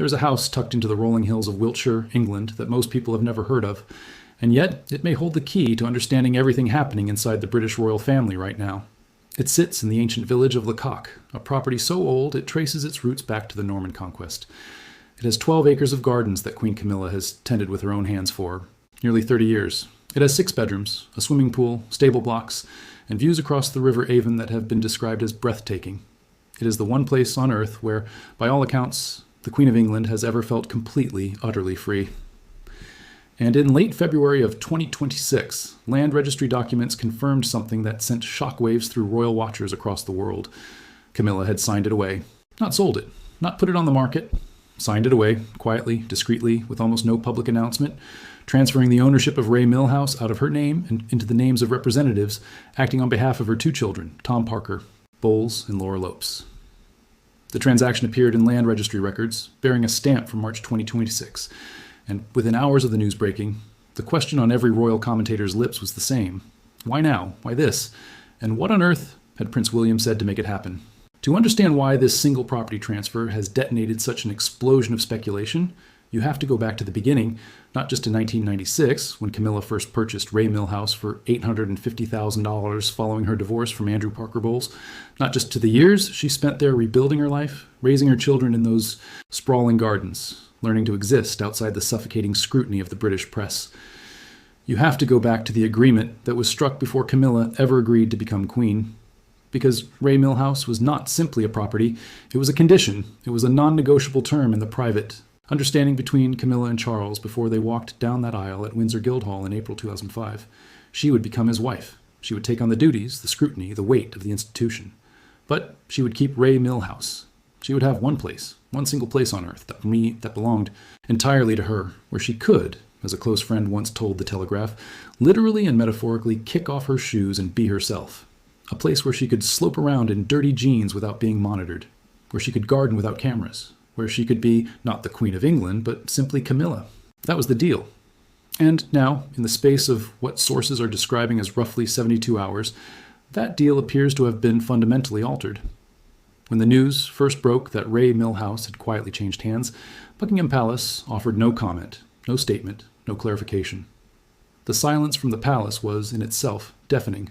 There's a house tucked into the rolling hills of Wiltshire, England, that most people have never heard of, and yet it may hold the key to understanding everything happening inside the British royal family right now. It sits in the ancient village of Lecoq, a property so old it traces its roots back to the Norman conquest. It has 12 acres of gardens that Queen Camilla has tended with her own hands for nearly 30 years. It has 6 bedrooms, a swimming pool, stable blocks, and views across the River Avon that have been described as breathtaking. It is the one place on earth where, by all accounts, the Queen of England has ever felt completely, utterly free. And in late February of 2026, land registry documents confirmed something that sent shockwaves through royal watchers across the world. Camilla had signed it away. Not sold it, not put it on the market. Signed it away, quietly, discreetly, with almost no public announcement, transferring the ownership of Ray Mill House out of her name and into the names of representatives acting on behalf of her 2 children, Tom Parker, Bowles, and Laura Lopes. The transaction appeared in land registry records, bearing a stamp from March 2026, and within hours of the news breaking, the question on every royal commentator's lips was the same. Why now? Why this? And what on earth had Prince William said to make it happen? To understand why this single property transfer has detonated such an explosion of speculation, you have to go back to the beginning, not just to 1996, when Camilla first purchased Ray Mill House for $850,000 following her divorce from Andrew Parker Bowles, not just to the years she spent there rebuilding her life, raising her children in those sprawling gardens, learning to exist outside the suffocating scrutiny of the British press. You have to go back to the agreement that was struck before Camilla ever agreed to become queen. Because Ray Mill House was not simply a property, it was a condition, it was a non-negotiable term in the private understanding between Camilla and Charles before they walked down that aisle at Windsor Guildhall in April 2005. She would become his wife. She would take on the duties, the scrutiny, the weight of the institution. But she would keep Ray Mill House. She would have one place, one single place on earth that belonged entirely to her, where she could, as a close friend once told The Telegraph, literally and metaphorically kick off her shoes and be herself. A place where she could slope around in dirty jeans without being monitored, where she could garden without cameras, where she could be not the Queen of England, but simply Camilla. That was the deal. And now, in the space of what sources are describing as roughly 72 hours, that deal appears to have been fundamentally altered. When the news first broke that Ray Mill House had quietly changed hands, Buckingham Palace offered no comment, no statement, no clarification. The silence from the palace was, in itself, deafening.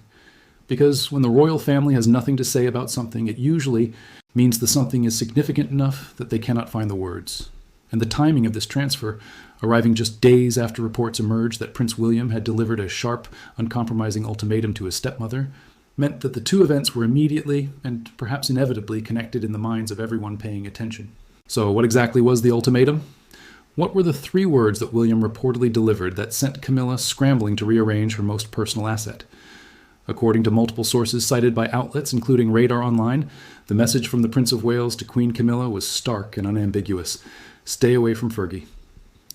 Because when the royal family has nothing to say about something, it usually means the something is significant enough that they cannot find the words. And the timing of this transfer, arriving just days after reports emerged that Prince William had delivered a sharp, uncompromising ultimatum to his stepmother, meant that the 2 events were immediately and perhaps inevitably connected in the minds of everyone paying attention. So what exactly was the ultimatum? What were the 3 words that William reportedly delivered that sent Camilla scrambling to rearrange her most personal asset? According to multiple sources cited by outlets, including Radar Online, the message from the Prince of Wales to Queen Camilla was stark and unambiguous. Stay away from Fergie.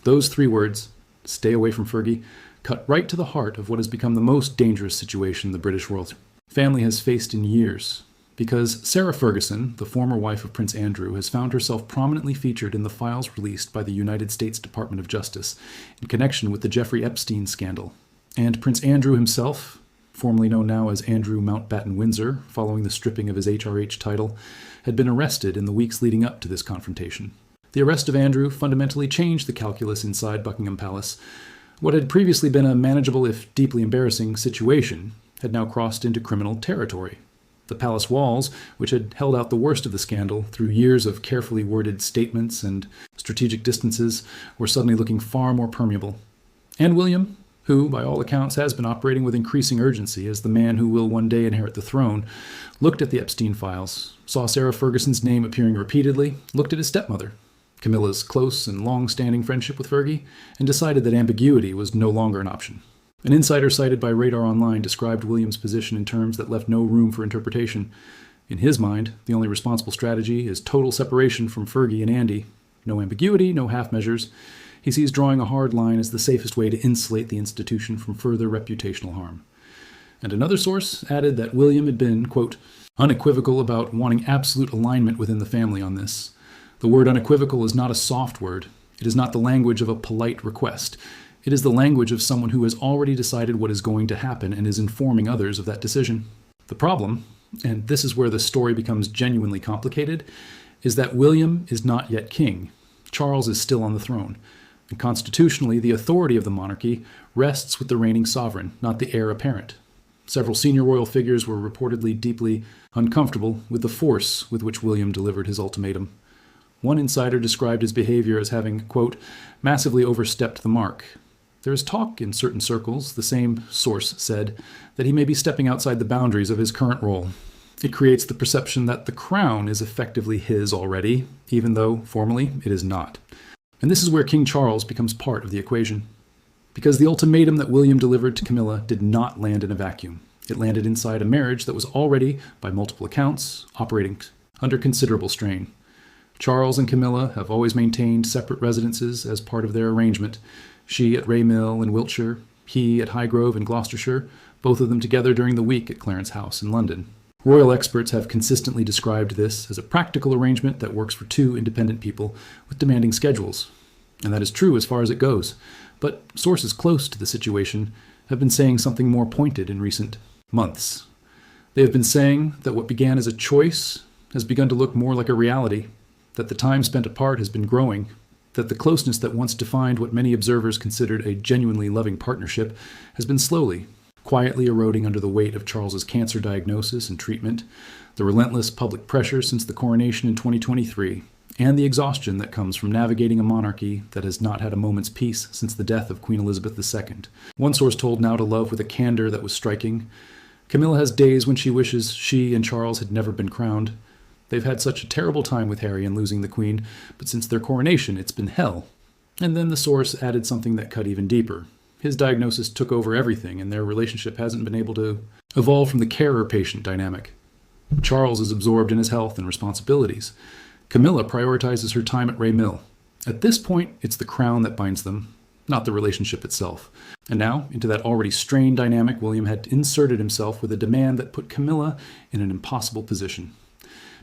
Those 3 words, stay away from Fergie, cut right to the heart of what has become the most dangerous situation the British royal family has faced in years. Because Sarah Ferguson, the former wife of Prince Andrew, has found herself prominently featured in the files released by the United States Department of Justice in connection with the Jeffrey Epstein scandal. And Prince Andrew himself, formerly known now as Andrew Mountbatten Windsor, following the stripping of his HRH title, had been arrested in the weeks leading up to this confrontation. The arrest of Andrew fundamentally changed the calculus inside Buckingham Palace. What had previously been a manageable, if deeply embarrassing, situation had now crossed into criminal territory. The palace walls, which had held out the worst of the scandal through years of carefully worded statements and strategic distances, were suddenly looking far more permeable. And William, who, by all accounts, has been operating with increasing urgency as the man who will one day inherit the throne, looked at the Epstein files, saw Sarah Ferguson's name appearing repeatedly, looked at his stepmother, Camilla's close and long-standing friendship with Fergie, and decided that ambiguity was no longer an option. An insider cited by Radar Online described William's position in terms that left no room for interpretation. In his mind, the only responsible strategy is total separation from Fergie and Andy. No ambiguity, no half measures. He sees drawing a hard line as the safest way to insulate the institution from further reputational harm. And another source added that William had been, quote, unequivocal about wanting absolute alignment within the family on this. The word unequivocal is not a soft word. It is not the language of a polite request. It is the language of someone who has already decided what is going to happen and is informing others of that decision. The problem, and this is where the story becomes genuinely complicated, is that William is not yet king. Charles is still on the throne, and constitutionally, the authority of the monarchy rests with the reigning sovereign, not the heir apparent. Several senior royal figures were reportedly deeply uncomfortable with the force with which William delivered his ultimatum. One insider described his behavior as having, quote, massively overstepped the mark. There is talk in certain circles, the same source said, that he may be stepping outside the boundaries of his current role. It creates the perception that the crown is effectively his already, even though, formally, it is not. And this is where King Charles becomes part of the equation. Because the ultimatum that William delivered to Camilla did not land in a vacuum. It landed inside a marriage that was already, by multiple accounts, operating under considerable strain. Charles and Camilla have always maintained separate residences as part of their arrangement. She at Raymill in Wiltshire, he at Highgrove in Gloucestershire, both of them together during the week at Clarence House in London. Royal experts have consistently described this as a practical arrangement that works for two independent people with demanding schedules. And that is true as far as it goes. But sources close to the situation have been saying something more pointed in recent months. They have been saying that what began as a choice has begun to look more like a reality, that the time spent apart has been growing, that the closeness that once defined what many observers considered a genuinely loving partnership has been slowly, quietly eroding under the weight of Charles's cancer diagnosis and treatment, the relentless public pressure since the coronation in 2023, and the exhaustion that comes from navigating a monarchy that has not had a moment's peace since the death of Queen Elizabeth II. One source told Now to Love with a candor that was striking, Camilla has days when she wishes she and Charles had never been crowned. They've had such a terrible time with Harry and losing the Queen, but since their coronation, it's been hell. And then the source added something that cut even deeper. His diagnosis took over everything, and their relationship hasn't been able to evolve from the carer-patient dynamic. Charles is absorbed in his health and responsibilities. Camilla prioritizes her time at Raymill. At this point, it's the crown that binds them, not the relationship itself. And now, into that already strained dynamic, William had inserted himself with a demand that put Camilla in an impossible position.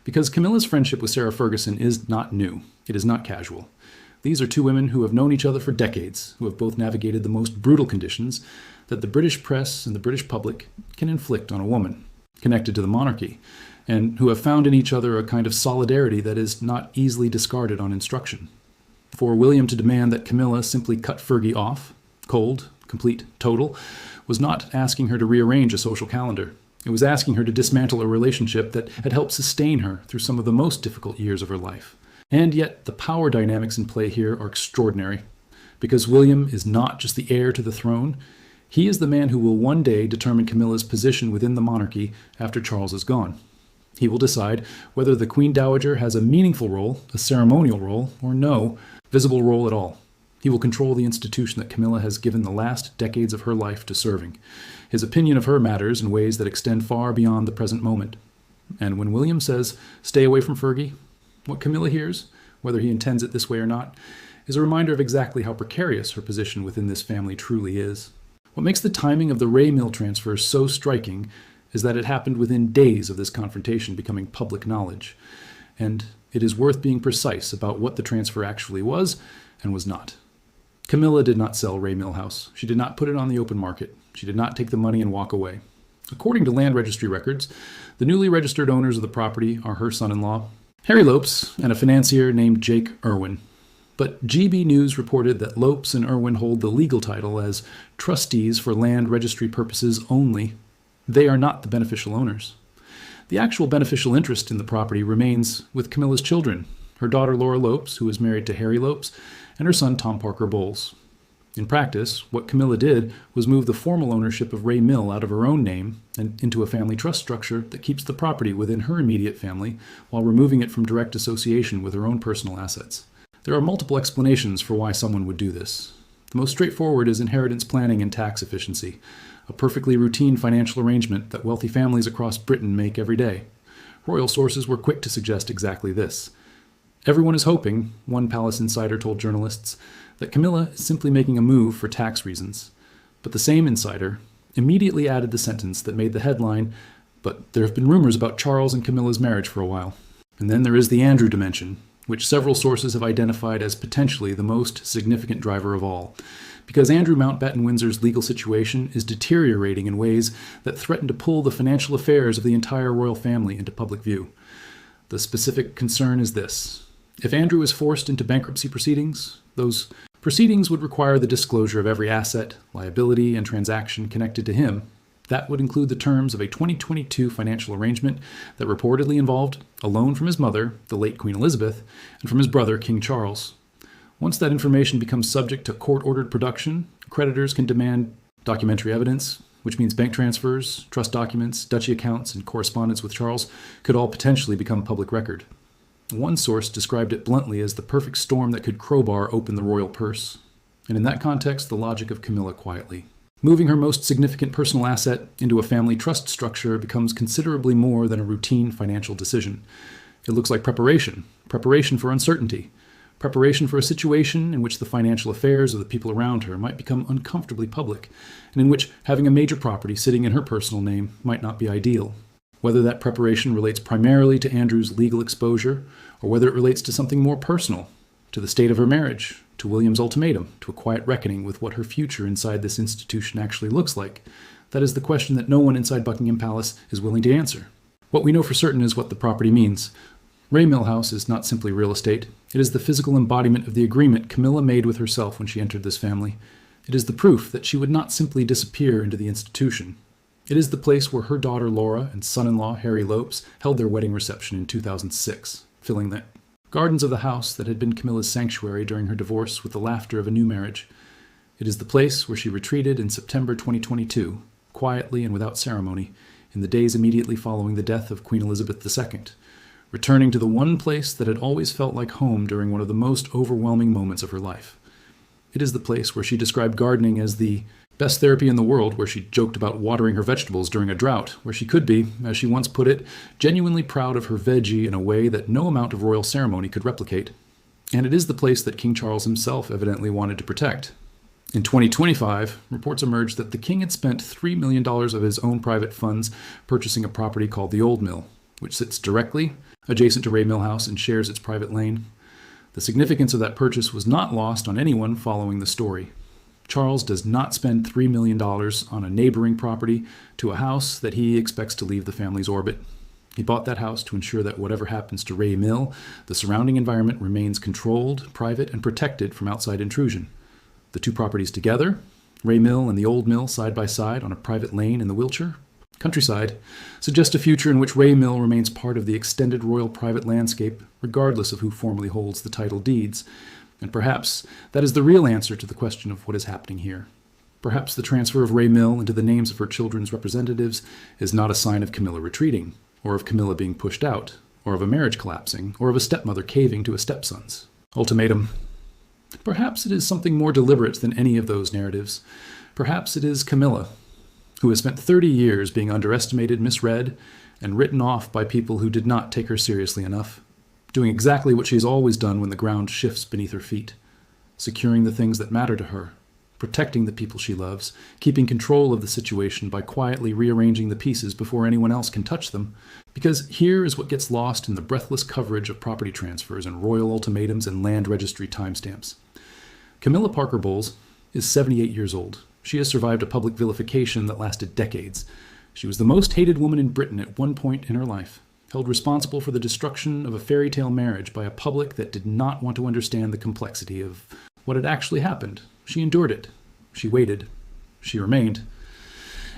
Because Camilla's friendship with Sarah Ferguson is not new. It is not casual. These are two women who have known each other for decades, who have both navigated the most brutal conditions that the British press and the British public can inflict on a woman connected to the monarchy, and who have found in each other a kind of solidarity that is not easily discarded on instruction. For William to demand that Camilla simply cut Fergie off, cold, complete, total, was not asking her to rearrange a social calendar. It was asking her to dismantle a relationship that had helped sustain her through some of the most difficult years of her life. And yet, the power dynamics in play here are extraordinary. Because William is not just the heir to the throne, he is the man who will one day determine Camilla's position within the monarchy after Charles is gone. He will decide whether the Queen Dowager has a meaningful role, a ceremonial role, or no visible role at all. He will control the institution that Camilla has given the last decades of her life to serving. His opinion of her matters in ways that extend far beyond the present moment. And when William says, "Stay away from Fergie," what Camilla hears, whether he intends it this way or not, is a reminder of exactly how precarious her position within this family truly is. What makes the timing of the Raymill transfer so striking is that it happened within days of this confrontation becoming public knowledge. And it is worth being precise about what the transfer actually was and was not. Camilla did not sell Raymill House. She did not put it on the open market. She did not take the money and walk away. According to land registry records, the newly registered owners of the property are her son-in-law, Harry Lopes, and a financier named Jake Irwin. But GB News reported that Lopes and Irwin hold the legal title as trustees for land registry purposes only. They are not the beneficial owners. The actual beneficial interest in the property remains with Camilla's children, her daughter Laura Lopes, who is married to Harry Lopes, and her son Tom Parker Bowles. In practice, what Camilla did was move the formal ownership of Raymill out of her own name and into a family trust structure that keeps the property within her immediate family while removing it from direct association with her own personal assets. There are multiple explanations for why someone would do this. The most straightforward is inheritance planning and tax efficiency, a perfectly routine financial arrangement that wealthy families across Britain make every day. Royal sources were quick to suggest exactly this. Everyone is hoping, one palace insider told journalists, that Camilla is simply making a move for tax reasons. But the same insider immediately added the sentence that made the headline, "But there have been rumors about Charles and Camilla's marriage for a while." And then there is the Andrew dimension, which several sources have identified as potentially the most significant driver of all. Because Andrew Mountbatten Windsor's legal situation is deteriorating in ways that threaten to pull the financial affairs of the entire royal family into public view. The specific concern is this. If Andrew is forced into bankruptcy proceedings, those proceedings would require the disclosure of every asset, liability, and transaction connected to him. That would include the terms of a 2022 financial arrangement that reportedly involved a loan from his mother, the late Queen Elizabeth, and from his brother, King Charles. Once that information becomes subject to court-ordered production, creditors can demand documentary evidence, which means bank transfers, trust documents, duchy accounts, and correspondence with Charles could all potentially become public record. One source described it bluntly as the perfect storm that could crowbar open the royal purse. And in that context, the logic of Camilla quietly. Moving her most significant personal asset into a family trust structure becomes considerably more than a routine financial decision. It looks like preparation for uncertainty, preparation for a situation in which the financial affairs of the people around her might become uncomfortably public, and in which having a major property sitting in her personal name might not be ideal. Whether that preparation relates primarily to Andrew's legal exposure, or whether it relates to something more personal, to the state of her marriage, to William's ultimatum, to a quiet reckoning with what her future inside this institution actually looks like, that is the question that no one inside Buckingham Palace is willing to answer. What we know for certain is what the property means. Ray Mill House is not simply real estate. It is the physical embodiment of the agreement Camilla made with herself when she entered this family. It is the proof that she would not simply disappear into the institution. It is the place where her daughter Laura and son-in-law Harry Lopes held their wedding reception in 2006, filling the gardens of the house that had been Camilla's sanctuary during her divorce with the laughter of a new marriage. It is the place where she retreated in September 2022, quietly and without ceremony, in the days immediately following the death of Queen Elizabeth II, returning to the one place that had always felt like home during one of the most overwhelming moments of her life. It is the place where she described gardening as the best therapy in the world, where she joked about watering her vegetables during a drought, where she could be, as she once put it, genuinely proud of her veggie in a way that no amount of royal ceremony could replicate. And it is the place that King Charles himself evidently wanted to protect. In 2025, reports emerged that the king had spent $3 million of his own private funds purchasing a property called the Old Mill, which sits directly adjacent to Ray Mill House and shares its private lane. The significance of that purchase was not lost on anyone following the story. Charles does not spend $3 million on a neighboring property to a house that he expects to leave the family's orbit. He bought that house to ensure that whatever happens to Ray Mill, the surrounding environment remains controlled, private, and protected from outside intrusion. The two properties together, Ray Mill and the Old Mill side by side on a private lane in the Wiltshire countryside, suggest a future in which Ray Mill remains part of the extended royal private landscape, regardless of who formally holds the title deeds. And perhaps that is the real answer to the question of what is happening here. Perhaps the transfer of Ray Mill into the names of her children's representatives is not a sign of Camilla retreating, or of Camilla being pushed out, or of a marriage collapsing, or of a stepmother caving to a stepson's ultimatum. Perhaps it is something more deliberate than any of those narratives. Perhaps it is Camilla, who has spent 30 years being underestimated, misread, and written off by people who did not take her seriously enough, doing exactly what she has always done when the ground shifts beneath her feet, securing the things that matter to her, protecting the people she loves, keeping control of the situation by quietly rearranging the pieces before anyone else can touch them. Because here is what gets lost in the breathless coverage of property transfers and royal ultimatums and land registry timestamps. Camilla Parker Bowles is 78 years old. She has survived a public vilification that lasted decades. She was the most hated woman in Britain at one point in her life, held responsible for the destruction of a fairy tale marriage by a public that did not want to understand the complexity of what had actually happened. She endured it. She waited. She remained.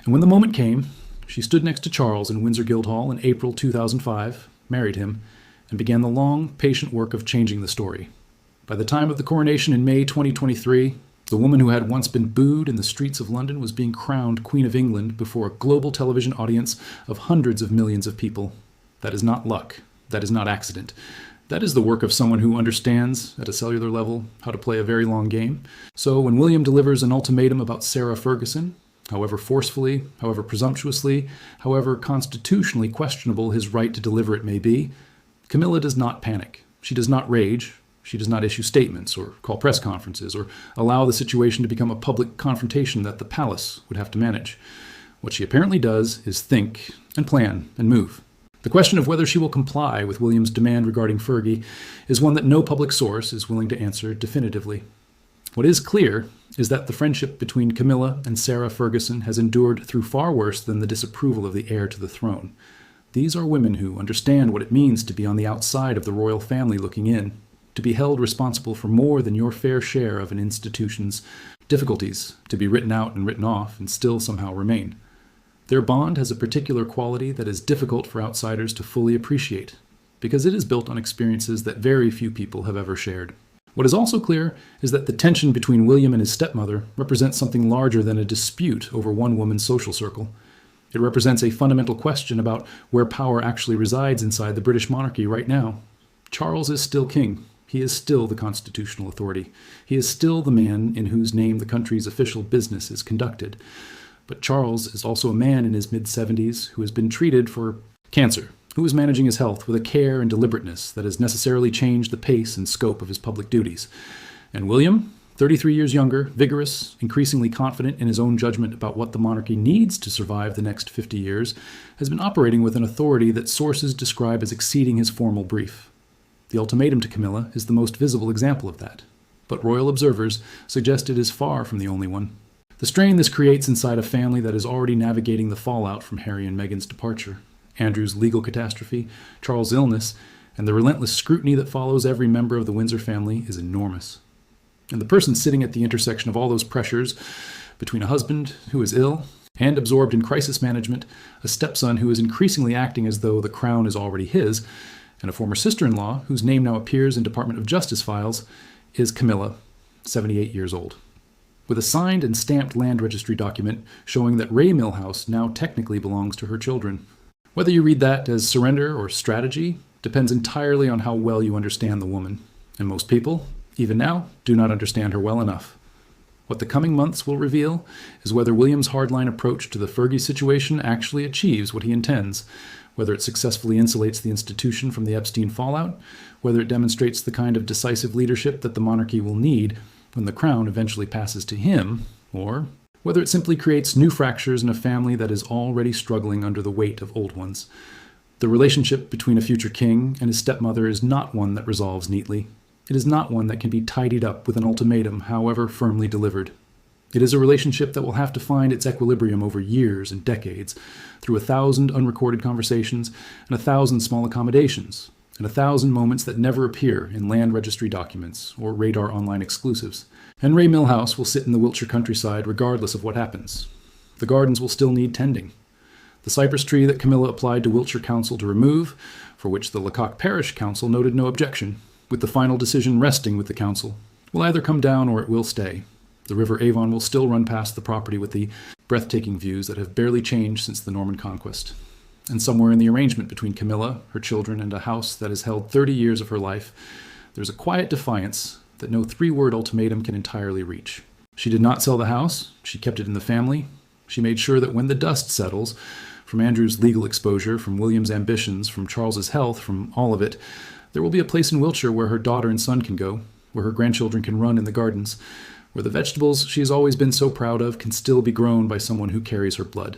And when the moment came, she stood next to Charles in Windsor Guildhall in April 2005, married him, and began the long, patient work of changing the story. By the time of the coronation in May 2023, the woman who had once been booed in the streets of London was being crowned Queen of England before a global television audience of hundreds of millions of people. That is not luck. That is not accident. That is the work of someone who understands, at a cellular level, how to play a very long game. So when William delivers an ultimatum about Sarah Ferguson, however forcefully, however presumptuously, however constitutionally questionable his right to deliver it may be, Camilla does not panic. She does not rage. She does not issue statements or call press conferences or allow the situation to become a public confrontation that the palace would have to manage. What she apparently does is think and plan and move. The question of whether she will comply with William's demand regarding Fergie is one that no public source is willing to answer definitively. What is clear is that the friendship between Camilla and Sarah Ferguson has endured through far worse than the disapproval of the heir to the throne. These are women who understand what it means to be on the outside of the royal family looking in, to be held responsible for more than your fair share of an institution's difficulties, to be written out and written off and still somehow remain. Their bond has a particular quality that is difficult for outsiders to fully appreciate, because it is built on experiences that very few people have ever shared. What is also clear is that the tension between William and his stepmother represents something larger than a dispute over one woman's social circle. It represents a fundamental question about where power actually resides inside the British monarchy right now. Charles is still king. He is still the constitutional authority. He is still the man in whose name the country's official business is conducted. But Charles is also a man in his mid-70s who has been treated for cancer, who is managing his health with a care and deliberateness that has necessarily changed the pace and scope of his public duties. And William, 33 years younger, vigorous, increasingly confident in his own judgment about what the monarchy needs to survive the next 50 years, has been operating with an authority that sources describe as exceeding his formal brief. The ultimatum to Camilla is the most visible example of that, but royal observers suggest it is far from the only one. The strain this creates inside a family that is already navigating the fallout from Harry and Meghan's departure, Andrew's legal catastrophe, Charles' illness, and the relentless scrutiny that follows every member of the Windsor family is enormous. And the person sitting at the intersection of all those pressures, between a husband who is ill and absorbed in crisis management, a stepson who is increasingly acting as though the crown is already his, and a former sister-in-law whose name now appears in Department of Justice files, is Camilla, 78 years old. With a signed and stamped land registry document showing that Ray Mill House now technically belongs to her children. Whether you read that as surrender or strategy depends entirely on how well you understand the woman, and most people, even now, do not understand her well enough. What the coming months will reveal is whether William's hardline approach to the Fergie situation actually achieves what he intends, whether it successfully insulates the institution from the Epstein fallout, whether it demonstrates the kind of decisive leadership that the monarchy will need when the crown eventually passes to him, or whether it simply creates new fractures in a family that is already struggling under the weight of old ones. The relationship between a future king and his stepmother is not one that resolves neatly. It is not one that can be tidied up with an ultimatum, however firmly delivered. It is a relationship that will have to find its equilibrium over years and decades, through 1,000 unrecorded conversations and 1,000 small accommodations, and 1,000 moments that never appear in land registry documents or radar online exclusives. And Ray Mill House will sit in the Wiltshire countryside regardless of what happens. The gardens will still need tending. The cypress tree that Camilla applied to Wiltshire Council to remove, for which the Lecoq Parish Council noted no objection, with the final decision resting with the council, will either come down or it will stay. The River Avon will still run past the property with the breathtaking views that have barely changed since the Norman conquest. And somewhere in the arrangement between Camilla, her children, and a house that has held 30 years of her life, there's a quiet defiance that no three-word ultimatum can entirely reach. She did not sell the house. She kept it in the family. She made sure that when the dust settles, from Andrew's legal exposure, from William's ambitions, from Charles's health, from all of it, there will be a place in Wiltshire where her daughter and son can go, where her grandchildren can run in the gardens, where the vegetables she has always been so proud of can still be grown by someone who carries her blood,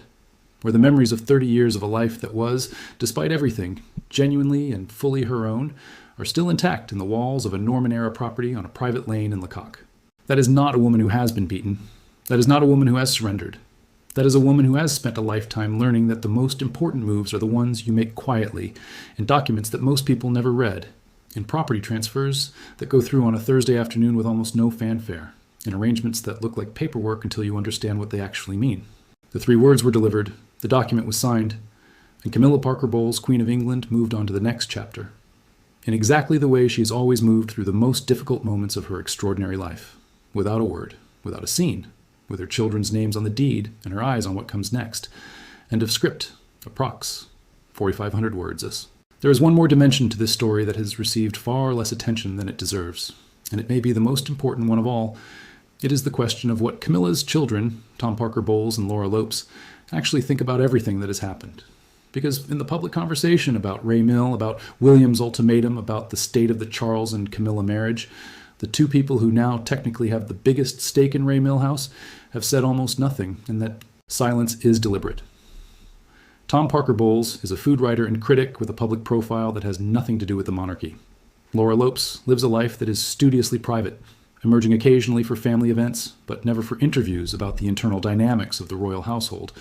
where the memories of 30 years of a life that was, despite everything, genuinely and fully her own, are still intact in the walls of a Norman-era property on a private lane in Lecoq. That is not a woman who has been beaten. That is not a woman who has surrendered. That is a woman who has spent a lifetime learning that the most important moves are the ones you make quietly, in documents that most people never read, in property transfers that go through on a Thursday afternoon with almost no fanfare, in arrangements that look like paperwork until you understand what they actually mean. The three words were delivered, the document was signed, and Camilla Parker Bowles, Queen of England, moved on to the next chapter, in exactly the way she has always moved through the most difficult moments of her extraordinary life, without a word, without a scene, with her children's names on the deed and her eyes on what comes next. End of script, approx. 4,500 words. There is one more dimension to this story that has received far less attention than it deserves, and it may be the most important one of all. It is the question of what Camilla's children, Tom Parker Bowles and Laura Lopes, actually think about everything that has happened. Because in the public conversation about Ray Mill, about William's ultimatum, about the state of the Charles and Camilla marriage, the two people who now technically have the biggest stake in Ray Mill House have said almost nothing, and that silence is deliberate. Tom Parker Bowles is a food writer and critic with a public profile that has nothing to do with the monarchy. Laura Lopes lives a life that is studiously private, emerging occasionally for family events, but never for interviews about the internal dynamics of the royal household.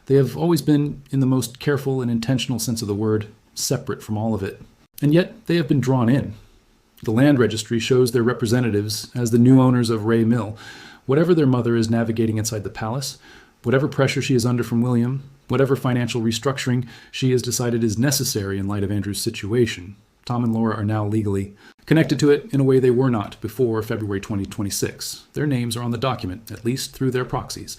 They have always been, in the most careful and intentional sense of the word, separate from all of it. And yet they have been drawn in. The land registry shows their representatives as the new owners of Ray Mill. Whatever their mother is navigating inside the palace, whatever pressure she is under from William, whatever financial restructuring she has decided is necessary in light of Andrew's situation, Tom and Laura are now legally connected to it in a way they were not before February 2026. Their names are on the document, at least through their proxies.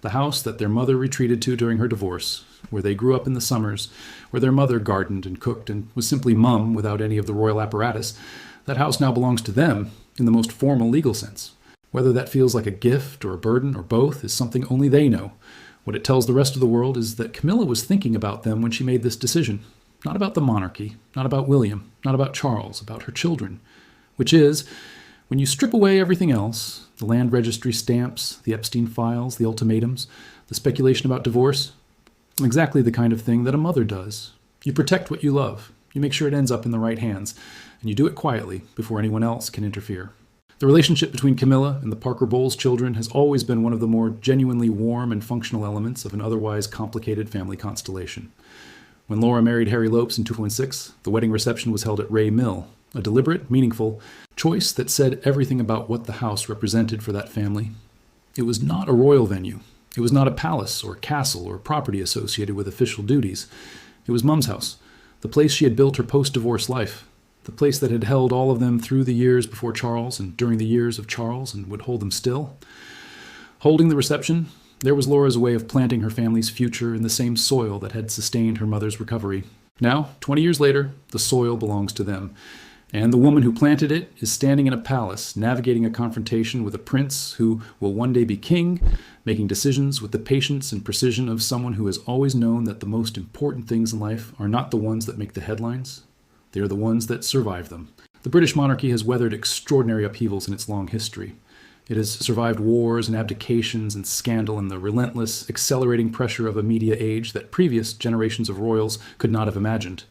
The house that their mother retreated to during her divorce, where they grew up in the summers, where their mother gardened and cooked and was simply mum without any of the royal apparatus, that house now belongs to them in the most formal legal sense. Whether that feels like a gift or a burden or both is something only they know. What it tells the rest of the world is that Camilla was thinking about them when she made this decision. Not about the monarchy, not about William, not about Charles, about her children. Which is, when you strip away everything else, the land registry stamps, the Epstein files, the ultimatums, the speculation about divorce, exactly the kind of thing that a mother does. You protect what you love. You make sure it ends up in the right hands. And you do it quietly before anyone else can interfere. The relationship between Camilla and the Parker Bowles children has always been one of the more genuinely warm and functional elements of an otherwise complicated family constellation. When Laura married Harry Lopes in 2006, the wedding reception was held at Ray Mill, a deliberate, meaningful choice that said everything about what the house represented for that family. It was not a royal venue. It was not a palace or castle or property associated with official duties. It was Mum's house, the place she had built her post-divorce life, the place that had held all of them through the years before Charles and during the years of Charles and would hold them still. Holding the reception, there was Laura's way of planting her family's future in the same soil that had sustained her mother's recovery. Now, 20 years later, the soil belongs to them. And the woman who planted it is standing in a palace, navigating a confrontation with a prince who will one day be king, making decisions with the patience and precision of someone who has always known that the most important things in life are not the ones that make the headlines. They are the ones that survive them. The British monarchy has weathered extraordinary upheavals in its long history. It has survived wars and abdications and scandal and the relentless, accelerating pressure of a media age that previous generations of royals could not have imagined.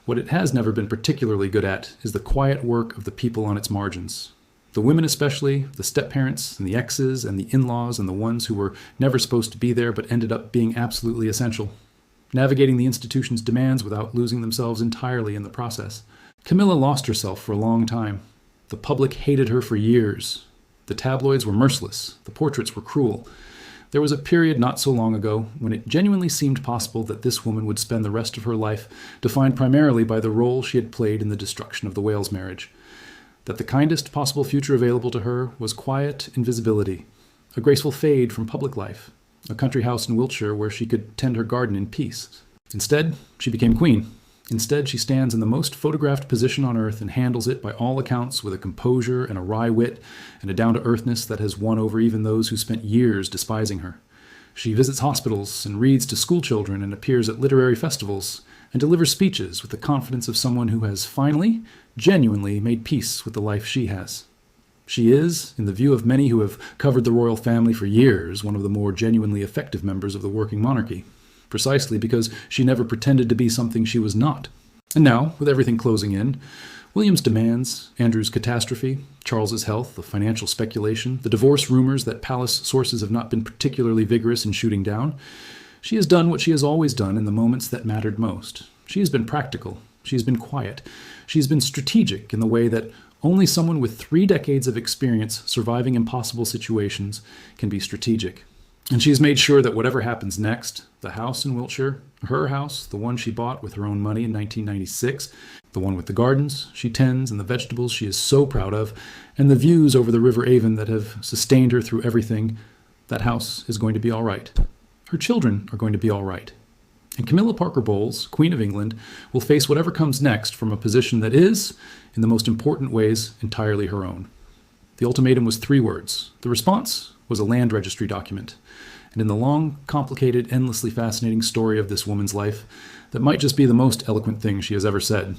What it has never been particularly good at is the quiet work of the people on its margins. The women especially, the step-parents and the exes and the in-laws and the ones who were never supposed to be there but ended up being absolutely essential. Navigating the institution's demands without losing themselves entirely in the process. Camilla lost herself for a long time. The public hated her for years. The tabloids were merciless. The portraits were cruel. There was a period not so long ago when it genuinely seemed possible that this woman would spend the rest of her life defined primarily by the role she had played in the destruction of the Wales marriage. That the kindest possible future available to her was quiet invisibility, a graceful fade from public life, a country house in Wiltshire where she could tend her garden in peace. Instead, she became queen. Instead, she stands in the most photographed position on earth and handles it by all accounts with a composure and a wry wit and a down-to-earthness that has won over even those who spent years despising her. She visits hospitals and reads to school children and appears at literary festivals and delivers speeches with the confidence of someone who has finally, genuinely made peace with the life she has. She is, in the view of many who have covered the royal family for years, one of the more genuinely effective members of the working monarchy, precisely because she never pretended to be something she was not. And now, with everything closing in, William's demands, Andrew's catastrophe, Charles's health, the financial speculation, the divorce rumors that palace sources have not been particularly vigorous in shooting down, she has done what she has always done in the moments that mattered most. She has been practical. She has been quiet. She has been strategic in the way that only someone with 3 decades of experience surviving impossible situations can be strategic. And she has made sure that whatever happens next, the house in Wiltshire, her house, the one she bought with her own money in 1996, the one with the gardens she tends and the vegetables she is so proud of, and the views over the River Avon that have sustained her through everything, that house is going to be all right. Her children are going to be all right. And Camilla Parker Bowles, Queen of England, will face whatever comes next from a position that is, in the most important ways, entirely her own. The ultimatum was 3 words. The response was a land registry document. And in the long, complicated, endlessly fascinating story of this woman's life, that might just be the most eloquent thing she has ever said.